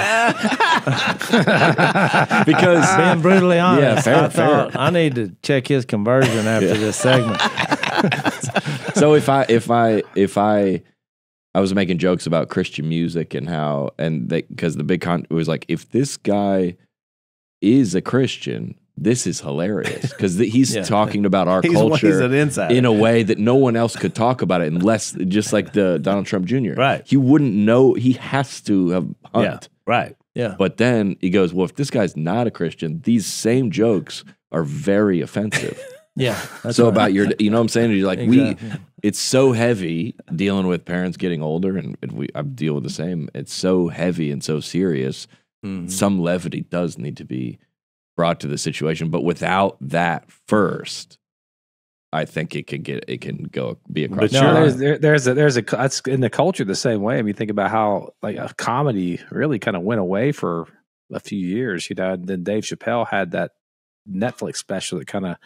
Because Being brutally honest, fair, I thought I need to check his conversion after this segment. so if I was making jokes about Christian music and because the big it was like, if this guy is a Christian, this is hilarious because he's Yeah. talking about our he's culture an insider. in a way that no one else could talk about it unless just like the Donald Trump Jr. Right. He wouldn't know. He has to have hunt. Yeah. Right. Yeah, But then he goes, well, if this guy's not a Christian, these same jokes are very offensive. yeah. That's So right. about you know what I'm saying? You're like, Exactly. it's so heavy dealing with parents getting older, and I deal with the same. It's so heavy and so serious. Mhm. Some levity does need to be brought to the situation, but without that first, I think it can go be across. But the sure. line. there's a that's in the culture the same way. I mean, think about how like a comedy really kind of went away for a few years. And then Dave Chappelle had that Netflix special that kind of,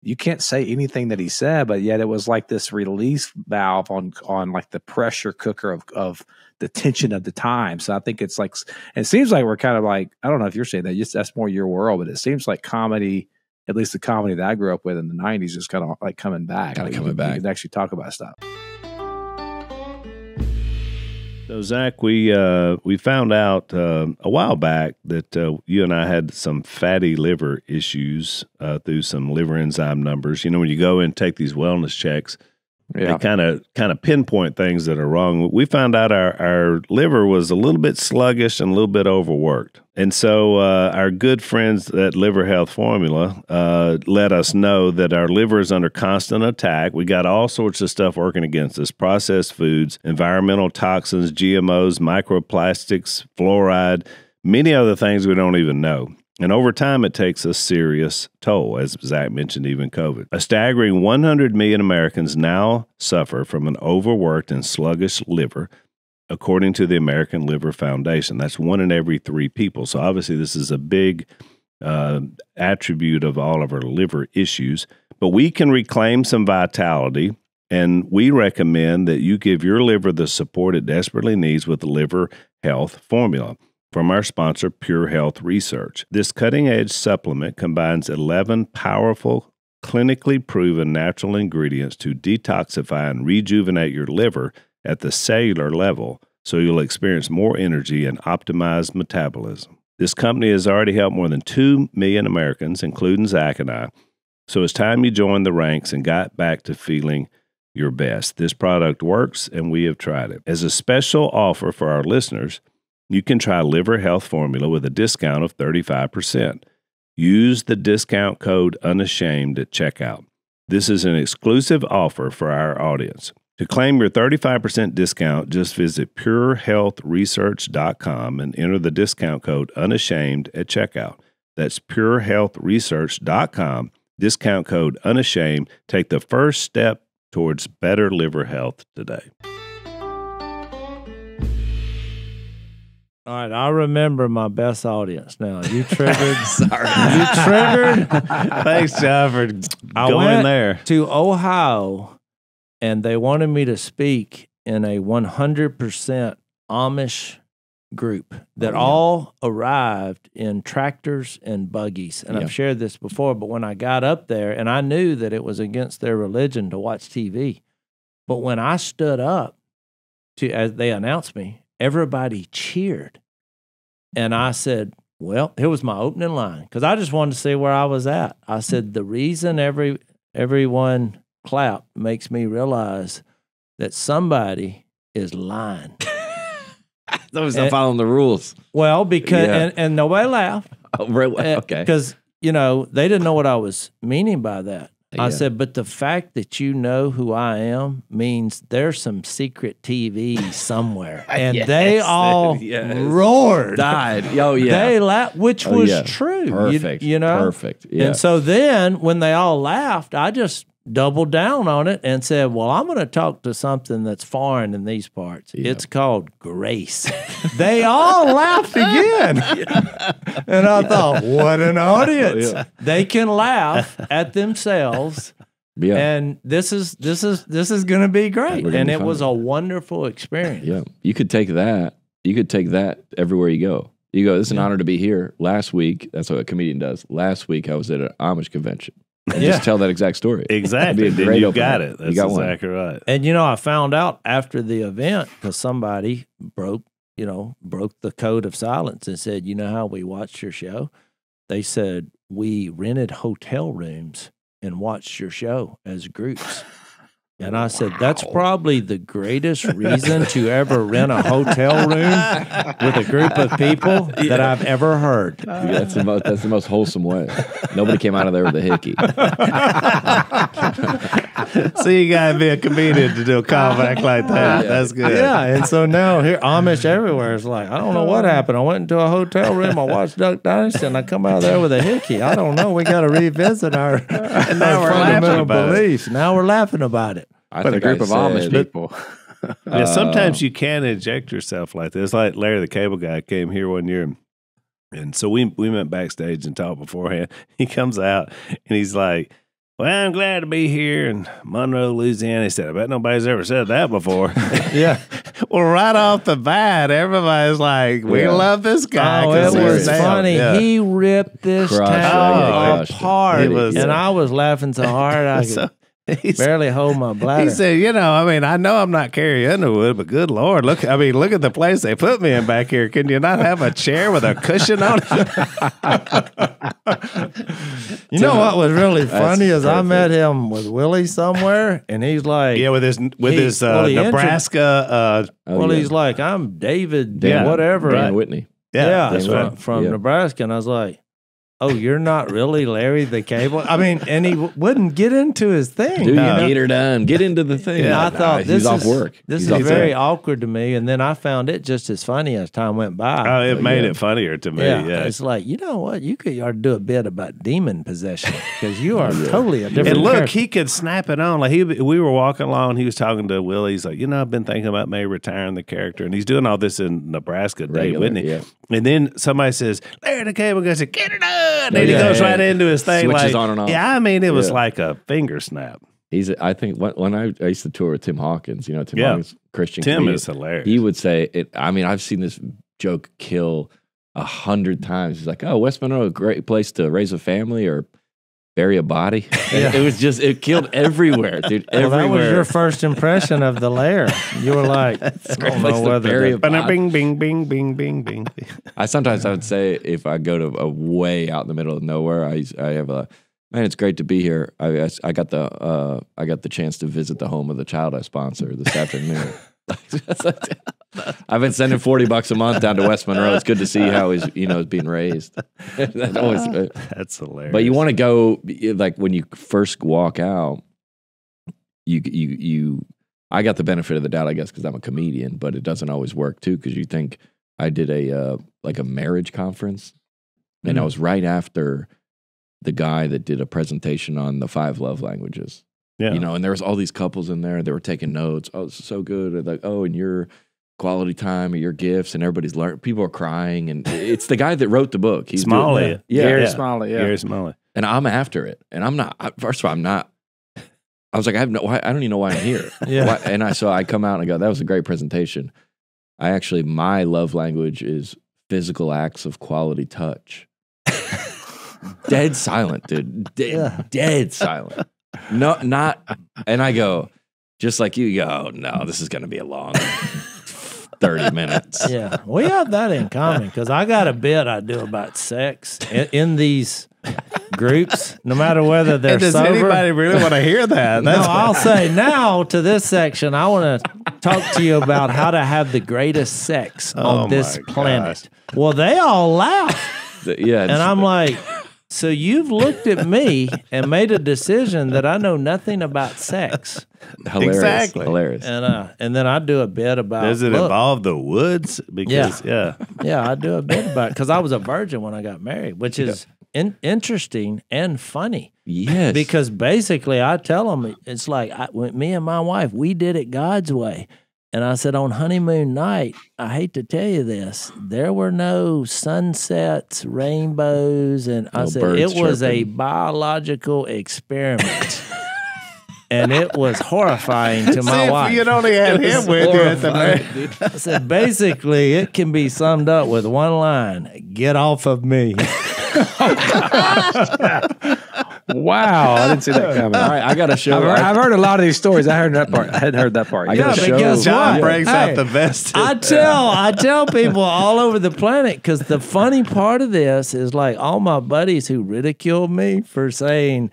you can't say anything that he said, but yet it was like this release valve on like the pressure cooker of the tension of the time. So I think it's like, it seems like we're kind of like, I don't know if you're saying that, that's more your world, but it seems like comedy, at least the comedy that I grew up with in the 90s, is kind of like coming back. Kinda Like, coming you back. can actually talk about stuff. So Zach, we found out a while back that you and I had some fatty liver issues through some liver enzyme numbers. You know, when you go and take these wellness checks, they kind of pinpoint things that are wrong. We found out our liver was a little bit sluggish and a little bit overworked. And so our good friends at Liver Health Formula let us know that our liver is under constant attack. We got all sorts of stuff working against us: processed foods, environmental toxins, GMOs, microplastics, fluoride, many other things we don't even know. And over time, it takes a serious toll, as Zach mentioned, even COVID. A staggering 100 million Americans now suffer from an overworked and sluggish liver, according to the American Liver Foundation. That's 1 in every 3 people. So obviously, this is a big attribute of all of our liver issues. But we can reclaim some vitality, and we recommend that you give your liver the support it desperately needs with the Liver Health Formula from our sponsor, Pure Health Research. This cutting-edge supplement combines 11 powerful, clinically proven natural ingredients to detoxify and rejuvenate your liver at the cellular level, so you'll experience more energy and optimized metabolism. This company has already helped more than 2 million Americans, including Zach and I, So it's time you joined the ranks and got back to feeling your best. This product works, and we have tried it. As a special offer for our listeners, you can try Liver Health Formula with a discount of 35%. Use the discount code Unashamed at checkout. This is an exclusive offer for our audience. To claim your 35% discount, just visit purehealthresearch.com and enter the discount code Unashamed at checkout. That's purehealthresearch.com, discount code Unashamed. Take the first step towards better liver health today. All right, I remember my best audience now. You triggered. Sorry. You triggered. Thanks, John, for I going went there. to Ohio, and they wanted me to speak in a 100% Amish group that all arrived in tractors and buggies. And I've shared this before, but when I got up there, and I knew that it was against their religion to watch TV, but when I stood up as they announced me, everybody cheered. And I said, well, here was my opening line, because I just wanted to see where I was at. I said, the reason everyone clapped makes me realize that somebody is lying. Those are following the rules. Well, because and nobody laughed. Oh, really? Okay. Because, they didn't know what I was meaning by that. I Yeah. said, but the fact that you know who I am means there's some secret TV somewhere. And they all roared. Died. Oh, yeah. They laughed, which was true. Perfect. You know? Perfect. Yeah. And so then when they all laughed, I just doubled down on it and said, well, I'm going to talk to something that's foreign in these parts. Yeah. It's called grace. They all laughed again. And I thought, what an audience. Yeah. They can laugh at themselves. Yeah. And this is going to be great. We're gonna And be it fine. was a wonderful experience. Yeah. You could take that. You could take that everywhere you go. You go, this is an honor to be here. Last week, that's what a comedian does. Last week, I was at an Amish convention. And just tell that exact story. Exactly. That'd be a Then great you opener. got it. That's You got one. exactly right. And I found out after the event because somebody broke the code of silence and said, you know how we watched your show? They said, we rented hotel rooms and watched your show as groups. And I said, that's probably the greatest reason to ever rent a hotel room with a group of people that I've ever heard. That's the most wholesome way. Nobody came out of there with a hickey. So you got to be a comedian to do a callback like that. That's good. Yeah, and so now here Amish everywhere is like, I don't know what happened. I went into a hotel room, I watched Duck Dynasty, and I come out of there with a hickey. I don't know. We got to revisit our fundamental beliefs. Now we're laughing about it. But a group of Amish people. Yeah, sometimes you can inject yourself like this. Like Larry the Cable Guy came here one year, and so we went backstage and talked beforehand. He comes out and he's like, well, I'm glad to be here in Monroe, Louisiana. He said, I bet nobody's ever said that before. Yeah. Well, right off the bat, everybody's like, we love this guy. Oh, 'cause it he's was down. funny. Yeah. He ripped this Crushed it. town Yeah, crushed it. apart. It was- And I was laughing so hard I So could barely hold my bladder. he said, I know I'm not Carrie Underwood, but good Lord, look at the place they put me in back here. Can you not have a chair with a cushion on it? You know what was really funny is I perfect. met him with Willie somewhere, and he's like, Yeah, with his he Nebraska. he's like, I'm David, Dan- whatever. Dan Whitney. Yeah, that's from, right. from Yeah. Nebraska. And I was like, oh, you're not really Larry the Cable? I mean, and he wouldn't get into his thing. Dude, get her done. Get into the thing. And I thought he's this off is work. This He's is off very work. awkward to me, and then I found it just as funny as time went by. Oh, it made it funnier to me. Yeah. It's like, you know what? You could ought to do a bit about demon possession because you are totally a different And look, character. he could snap it on. Like we were walking along, he was talking to Willie. He's like, I've been thinking about maybe retiring the character, and he's doing all this in Nebraska, Dave Regular, Whitney. yeah. And then somebody says, Larry the Cable Guy said, get it done. And he goes right into his thing. Switches like, on and off. Yeah, I mean, it was Yeah. like a finger snap. I think when I used to tour with Tim Hawkins, Tim Yeah. Hawkins, Christian Tim comedian, is hilarious. he would say it. I mean, I've seen this joke kill 100 times. He's like, "Oh, West Monroe, a great place to raise a family or bury a body." And it killed everywhere, dude. Well, Everywhere. that was your first impression of the lair. You were like, I don't know bury a whether body. Bing, bing, bing, bing, bing, bing. I would say if I go to a way out in the middle of nowhere, I have a Man, it's great to be here. I got the chance to visit the home of the child I sponsor this afternoon. I've been sending $40 a month down to West Monroe. It's good to see how he's being raised. That's hilarious. But you want to go, like when you first walk out, I got the benefit of the doubt, I guess, because I'm a comedian, but it doesn't always work too, because you think I did a marriage conference, and I was right after the guy that did a presentation on the 5 love languages. Yeah. And there was all these couples in there. They were taking notes. Oh, this is so good. And like, oh, and your quality time or your gifts, and everybody's learning. People are crying, and it's the guy that wrote the book. He's Smalley. Gary Smalley. Yeah. Gary Smalley. And I'm after it. And I'm not. First of all, I'm not. I was like, I don't even know why I'm here. Yeah. And I come out and I go, that was a great presentation. My love language is physical acts of quality touch. Dead silent, dude. Dead silent. No, not. And I go, just like you go, no, this is going to be a long 30 minutes. Yeah, we have that in common because I got a bit I do about sex in these groups, no matter whether they're Does sober. anybody really want to hear that? No, I'll say now to this section, I want to talk to you about how to have the greatest sex on this planet. Well, they all laugh. Yeah. And I'm like, so you've looked at me and made a decision that I know nothing about sex. Hilarious. Exactly. Hilarious. And then I do a bit about. Does it involve the woods? Because yeah, I do a bit about it because I was a virgin when I got married, which is interesting and funny. Yes. Because basically, I tell them it's like me and my wife, we did it God's way. And I said, on honeymoon night, I hate to tell you this, there were no sunsets, rainbows, and I said it was a biological experiment. And it was horrifying to my wife. You'd only had him with you at the marriage. I said, basically, it can be summed up with one line: get off of me. Wow, I didn't see that coming. All right, I got to show. I've heard a lot of these stories. I hadn't heard that part. I gotta but show. guess John what? breaks Hey, out the vest. I tell people all over the planet because the funny part of this is like all my buddies who ridiculed me for saying,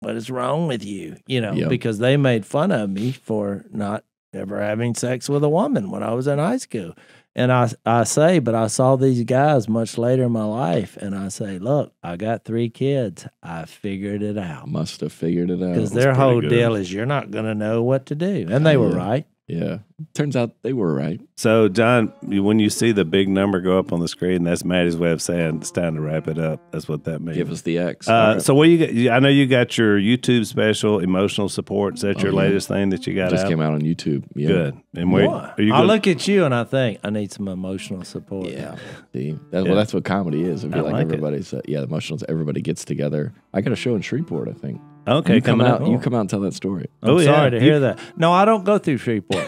"What is wrong with you?" Yep. Because they made fun of me for not ever having sex with a woman when I was in high school. And I say, but I saw these guys much later in my life, and I say, look, I got 3 kids. I figured it out. Must have figured it out. Because their whole deal is you're not going to know what to do. And they were right. Yeah. Turns out they were right. So, John, when you see the big number go up on the screen, that's Maddie's way of saying it's time to wrap it up. That's what that means. Give us the X. So, what you got? I know you got your YouTube special, Emotional Support. Is that your latest thing that you got Just out? came out on YouTube. Yeah. Good. And where are you I gonna- look at you and I think I need some emotional support. Yeah. See, well, that's what comedy is. I feel like like it. everybody's, the emotionals, everybody gets together. I got a show in Shreveport, I think. Okay, You come coming out. up. You come out and tell that story. I'm sorry to hear that. No, I don't go through Shreveport.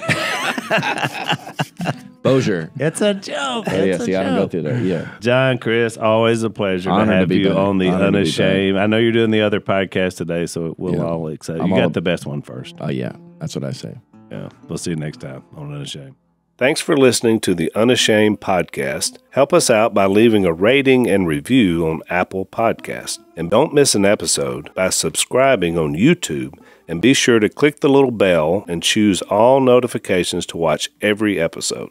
Bossier. It's a joke. Oh, yeah. See, I don't go through there. Yeah. John Crist, always a pleasure Honored to to have be you back. on the Honored to be Unashamed. I know you're doing the other podcast today, so we'll Yeah. all excited. I'm You all- got the best one first. Yeah. That's what I say. Yeah. We'll see you next time on Unashamed. Thanks for listening to the Unashamed podcast. Help us out by leaving a rating and review on Apple Podcasts. And don't miss an episode by subscribing on YouTube. And be sure to click the little bell and choose all notifications to watch every episode.